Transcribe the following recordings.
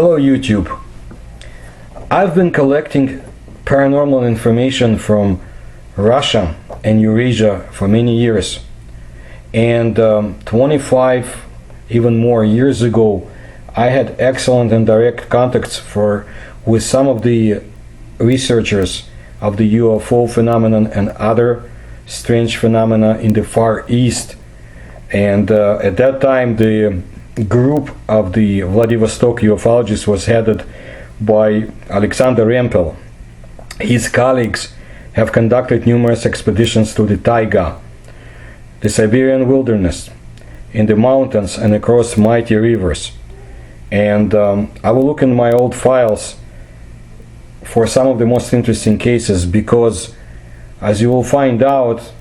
Hello YouTube. I've been collecting paranormal information from Russia and Eurasia for many years, and 25 even more years ago I had excellent and direct contacts with some of the researchers of the UFO phenomenon and other strange phenomena in the Far East, and at that time the group of the Vladivostok ufologists was headed by Alexander Rempel. His colleagues have conducted numerous expeditions to the taiga, the Siberian wilderness, in the mountains and across mighty rivers. And I will look in my old files for some of the most interesting cases, because as you will find out,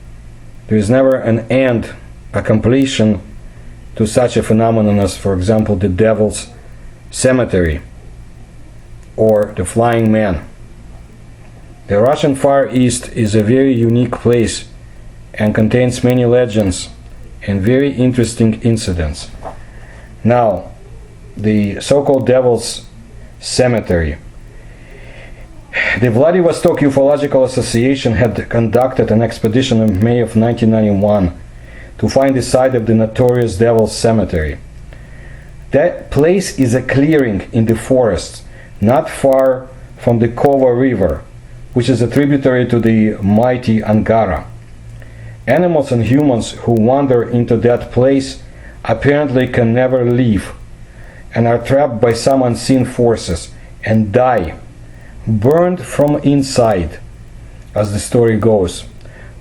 there is never an end, a completion to such a phenomenon as, for example, the Devil's Cemetery or the Flying Man. The Russian Far East is a very unique place and contains many legends and very interesting incidents. Now, the so-called Devil's Cemetery. The Vladivostok Ufological Association had conducted an expedition in May of 1991 to find the site of the notorious Devil's Cemetery. That place is a clearing in the forest, not far from the Kova River, which is a tributary to the mighty Angara. Animals and humans who wander into that place apparently can never leave and are trapped by some unseen forces and die, burned from inside, as the story goes.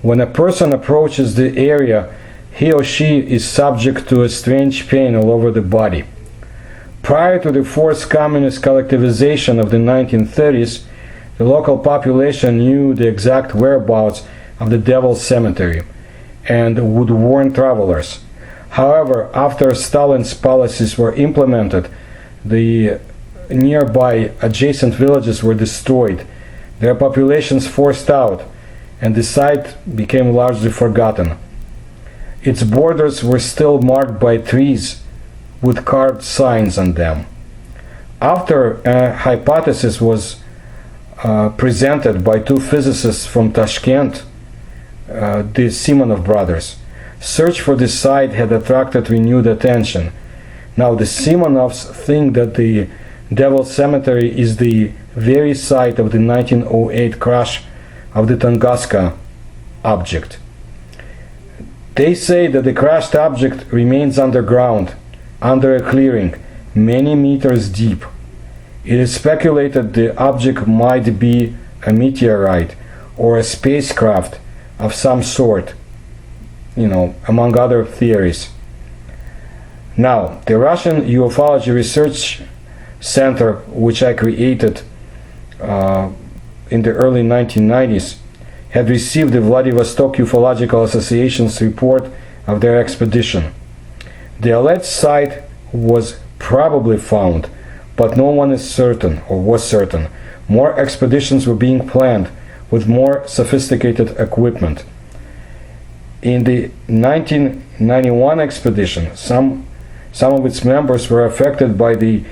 When a person approaches the area, he or she is subject to a strange pain all over the body. Prior to the forced communist collectivization of the 1930s, the local population knew the exact whereabouts of the Devil's Cemetery and would warn travelers. However, after Stalin's policies were implemented, the nearby adjacent villages were destroyed, their populations forced out, and the site became largely forgotten. Its borders were still marked by trees with carved signs on them. After a hypothesis was presented by two physicists from Tashkent, the Simonov brothers, search for the site had attracted renewed attention. Now the Simonovs think that the Devil's Cemetery is the very site of the 1908 crash of the Tunguska object. They say that the crashed object remains underground, under a clearing, many meters deep. It is speculated the object might be a meteorite or a spacecraft of some sort, among other theories. Now, the Russian Ufology Research Center, which I created in the early 1990s, had received the Vladivostok Ufological Association's report of their expedition. The alleged site was probably found, but no one is certain, or was certain. More expeditions were being planned with more sophisticated equipment. In the 1991 expedition, some of its members were affected by the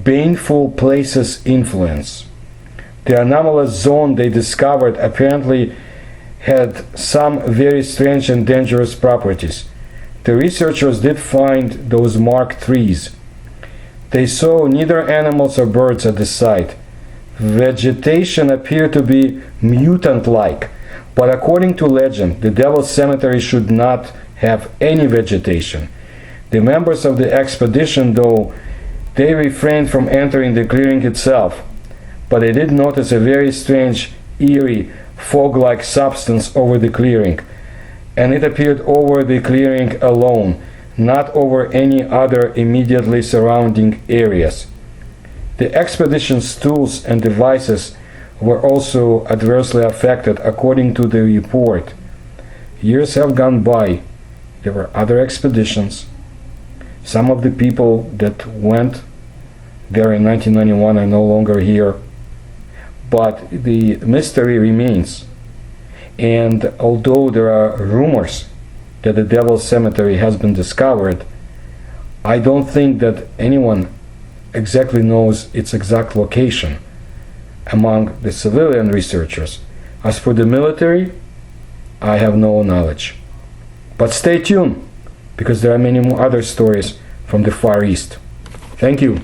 baneful places influence. The anomalous zone they discovered apparently had some very strange and dangerous properties. The researchers did find those marked trees. They saw neither animals or birds at the site. Vegetation appeared to be mutant-like, but according to legend, the Devil's Cemetery should not have any vegetation. The members of the expedition, though, they refrained from entering the clearing itself, but they did notice a very strange, eerie, fog-like substance over the clearing, and it appeared over the clearing alone, not over any other immediately surrounding areas. The expedition's tools and devices were also adversely affected, according to the report. Years have gone by. There were other expeditions. Some of the people that went there in 1991 are no longer here. But the mystery remains. And although there are rumors that the Devil's Cemetery has been discovered, I don't think that anyone exactly knows its exact location among the civilian researchers. As for the military, I have no knowledge. But stay tuned, because there are many more other stories from the Far East. Thank you.